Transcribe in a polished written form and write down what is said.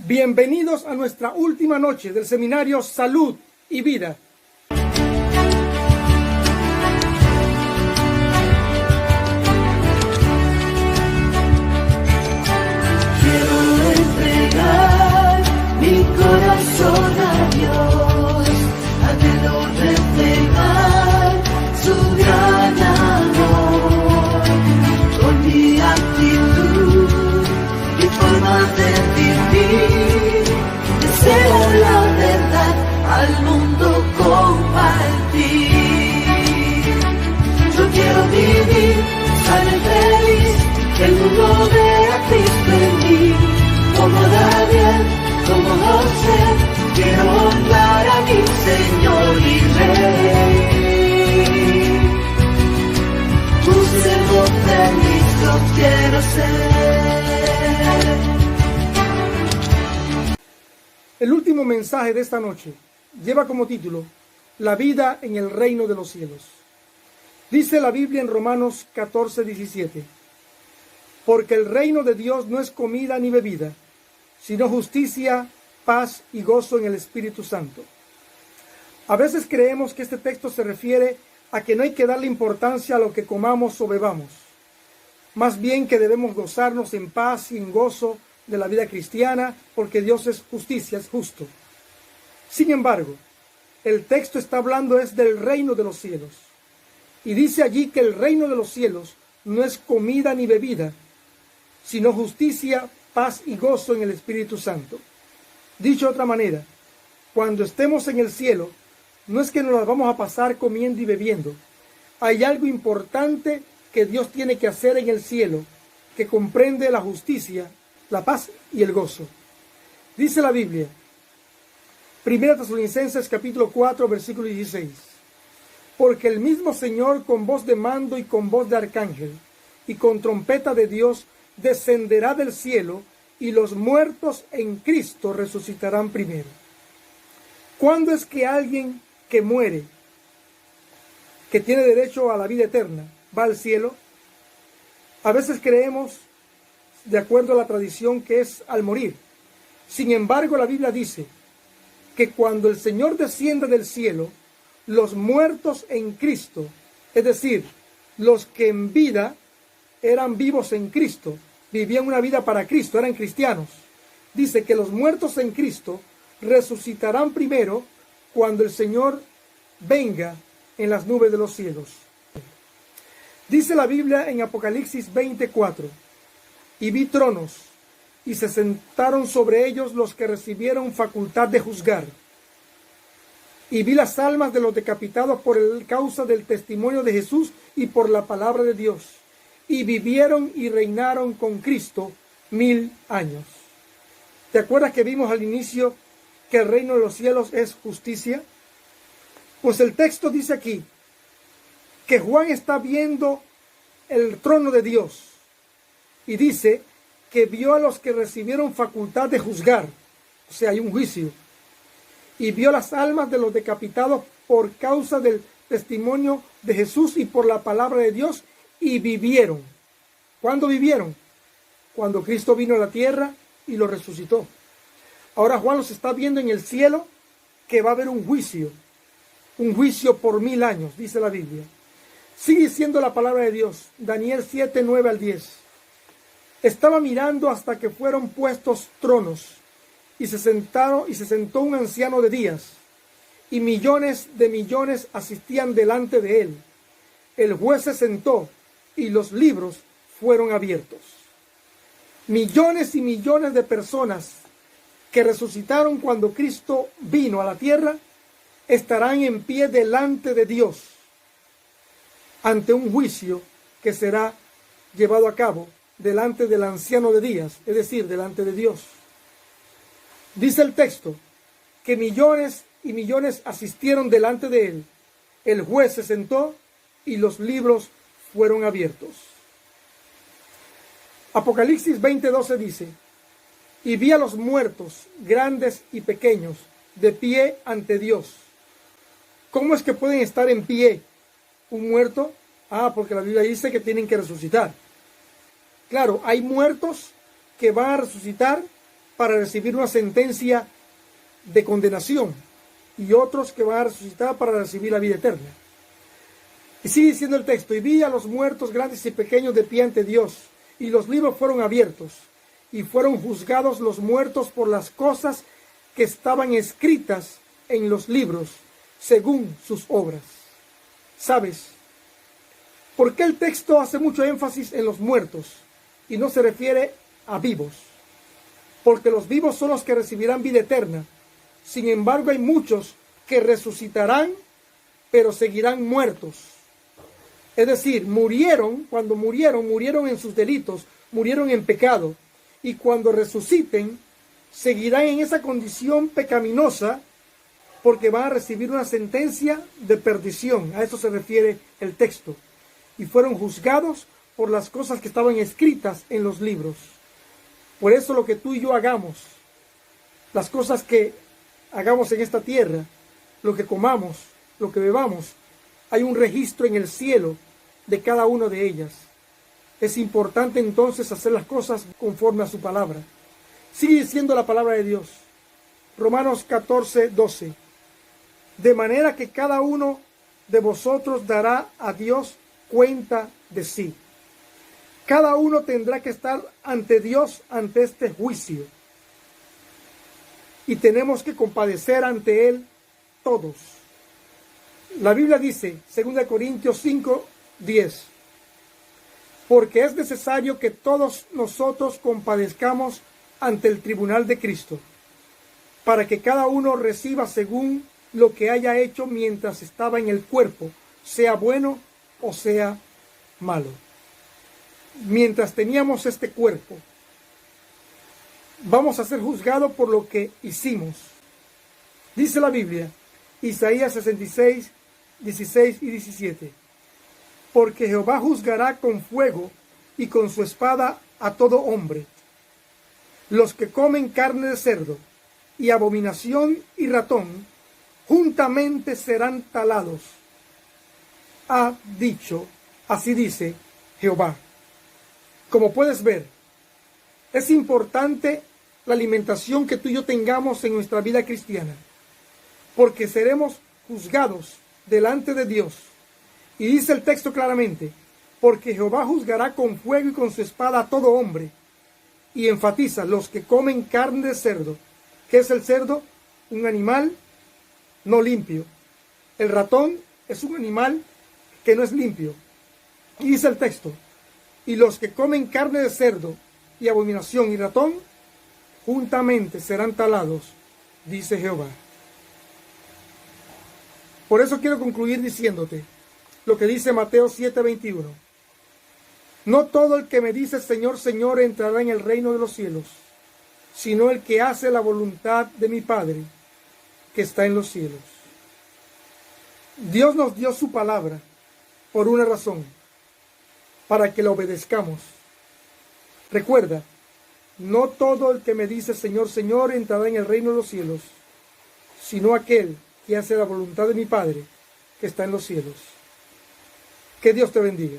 Bienvenidos a nuestra última noche del seminario Salud y Vida. Quiero entregar mi corazón a Dios, anhelo reflejar su gran amor, con mi actitud y forma de vivir, deseo la verdad al mundo compartir. Yo quiero vivir sana y feliz, que el mundo vea a Cristo en mí, como Daniel, como José, quiero honrar a mi Señor y Rey. Úselo feliz, yo quiero ser. El último mensaje de esta noche lleva como título La vida en el reino de los cielos. Dice la Biblia en Romanos 14:17: porque el reino de Dios no es comida ni bebida, sino justicia, paz y gozo en el Espíritu Santo. A veces creemos que este texto se refiere a que no hay que darle importancia a lo que comamos o bebamos, más bien que debemos gozarnos en paz y en gozo de la vida cristiana, porque Dios es justicia, es justo. Sin embargo, el texto está hablando es del reino de los cielos, y dice allí que el reino de los cielos no es comida ni bebida, sino justicia, paz y gozo en el Espíritu Santo. Dicho de otra manera, cuando estemos en el cielo, no es que nos las vamos a pasar comiendo y bebiendo. Hay algo importante que Dios tiene que hacer en el cielo, que comprende la justicia, la paz y el gozo. Dice la Biblia, 1 Tesalonicenses capítulo 4, versículo 16: porque el mismo Señor con voz de mando y con voz de arcángel y con trompeta de Dios descenderá del cielo, y los muertos en Cristo resucitarán primero. ¿Cuándo es que alguien que muere, que tiene derecho a la vida eterna, va al cielo? A veces creemos, de acuerdo a la tradición, que es al morir. Sin embargo, la Biblia dice que cuando el Señor descienda del cielo, los muertos en Cristo, es decir, los que en vida eran vivos en Cristo, vivían una vida para Cristo, eran cristianos, dice que los muertos en Cristo resucitarán primero cuando el Señor venga en las nubes de los cielos. Dice la Biblia en Apocalipsis 24: y vi tronos, y se sentaron sobre ellos los que recibieron facultad de juzgar. Y vi las almas de los decapitados por causa del testimonio de Jesús y por la palabra de Dios, y vivieron y reinaron con Cristo 1000 años. ¿Te acuerdas que vimos al inicio que el reino de los cielos es justicia? Pues el texto dice aquí que Juan está viendo el trono de Dios, y dice que vio a los que recibieron facultad de juzgar, o sea, hay un juicio, y vio las almas de los decapitados por causa del testimonio de Jesús y por la palabra de Dios, y vivieron. ¿Cuándo vivieron? Cuando Cristo vino a la tierra y lo resucitó. Ahora Juan los está viendo en el cielo, que va a haber un juicio por 1000 años, dice la Biblia. Sigue diciendo la palabra de Dios, Daniel 7, 9 al 10. Estaba mirando hasta que fueron puestos tronos, y se sentó un anciano de días, y millones de millones asistían delante de él. El juez se sentó, y los libros fueron abiertos. Millones y millones de personas que resucitaron cuando Cristo vino a la tierra estarán en pie delante de Dios, ante un juicio que será llevado a cabo delante del anciano de días, es decir, delante de Dios. Dice el texto que millones y millones asistieron delante de él. El juez se sentó y los libros fueron abiertos. Apocalipsis 20:12 dice: y vi a los muertos, grandes y pequeños, de pie ante Dios. ¿Cómo es que pueden estar en pie un muerto? Porque la Biblia dice que tienen que resucitar. Claro, hay muertos que van a resucitar para recibir una sentencia de condenación y otros que van a resucitar para recibir la vida eterna. Y sigue diciendo el texto: y vi a los muertos grandes y pequeños de pie ante Dios, y los libros fueron abiertos, y fueron juzgados los muertos por las cosas que estaban escritas en los libros, según sus obras. ¿Sabes por qué el texto hace mucho énfasis en los muertos y no se refiere a vivos? Porque los vivos son los que recibirán vida eterna. Sin embargo, hay muchos que resucitarán, pero seguirán muertos. Es decir, cuando murieron en sus delitos, murieron en pecado. Y cuando resuciten, seguirán en esa condición pecaminosa porque van a recibir una sentencia de perdición. A eso se refiere el texto. Y fueron juzgados por las cosas que estaban escritas en los libros. Por eso lo que tú y yo hagamos, las cosas que hagamos en esta tierra, lo que comamos, lo que bebamos, hay un registro en el cielo de cada una de ellas. Es importante entonces hacer las cosas conforme a su palabra. Sigue diciendo la palabra de Dios. Romanos 14:12. De manera que cada uno de vosotros dará a Dios cuenta de sí. Cada uno tendrá que estar ante Dios, ante este juicio. Y tenemos que compadecer ante Él todos. La Biblia dice, 2 Corintios 5:10, porque es necesario que todos nosotros compadezcamos ante el tribunal de Cristo, para que cada uno reciba según lo que haya hecho mientras estaba en el cuerpo, sea bueno o sea malo. Mientras teníamos este cuerpo, vamos a ser juzgados por lo que hicimos. Dice la Biblia, Isaías 66, 16 y 17, porque Jehová juzgará con fuego y con su espada a todo hombre. Los que comen carne de cerdo y abominación y ratón, juntamente serán talados. Ha dicho, así dice Jehová. Como puedes ver, es importante la alimentación que tú y yo tengamos en nuestra vida cristiana, porque seremos juzgados delante de Dios. Y dice el texto claramente, porque Jehová juzgará con fuego y con su espada a todo hombre. Y enfatiza, los que comen carne de cerdo. ¿Qué es el cerdo? Un animal no limpio. El ratón es un animal que no es limpio. Y dice el texto, y los que comen carne de cerdo y abominación y ratón, juntamente serán talados, dice Jehová. Por eso quiero concluir diciéndote lo que dice Mateo 7:21. No todo el que me dice Señor, Señor entrará en el reino de los cielos, sino el que hace la voluntad de mi Padre que está en los cielos. Dios nos dio su palabra por una razón, para que la obedezcamos. Recuerda, no todo el que me dice Señor, Señor entrará en el reino de los cielos, sino aquel que hace la voluntad de mi Padre que está en los cielos. Que Dios te bendiga.